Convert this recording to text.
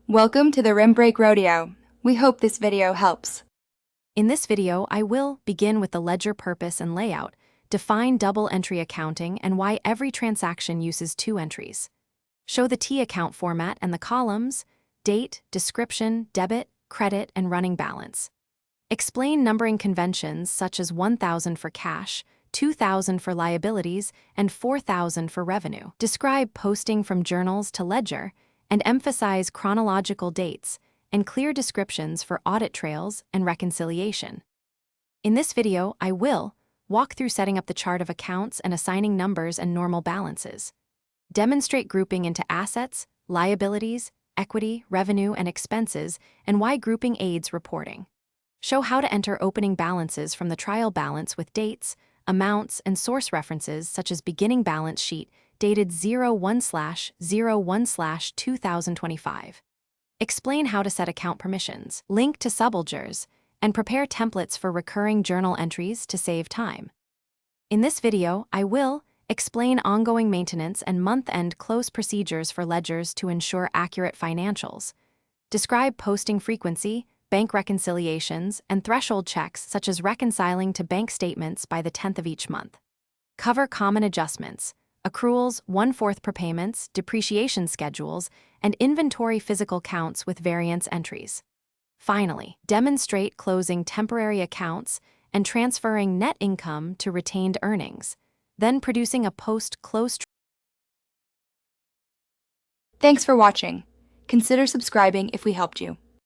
Welcome to the Rim Break Rodeo. We hope this video helps. In this video, I will begin with the ledger purpose and layout, define double entry accounting and why every transaction uses 2 entries. Show the T account format and the columns, date, description, debit, credit, and running balance. Explain numbering conventions such as 1,000 for cash, 2,000 for liabilities, and 4,000 for revenue. Describe posting from journals to ledger, and emphasize chronological dates and clear descriptions for audit trails and reconciliation. In this video, I will walk through setting up the chart of accounts and assigning numbers and normal balances. Demonstrate grouping into assets, liabilities, equity, revenue, and expenses, and why grouping aids reporting. Show how to enter opening balances from the trial balance with dates, amounts, and source references such as beginning balance sheet dated 01/01/2025. Explain how to set account permissions, link to subledgers, and prepare templates for recurring journal entries to save time. In this video, I will explain ongoing maintenance and month-end close procedures for ledgers to ensure accurate financials, describe posting frequency, bank reconciliations, and threshold checks such as reconciling to bank statements by the 10th of each month. Cover common adjustments, accruals, 1/4 prepayments, depreciation schedules, and inventory physical counts with variance entries. Finally, demonstrate closing temporary accounts and transferring net income to retained earnings, then producing a post-close. Thanks for watching. Consider subscribing if we helped you.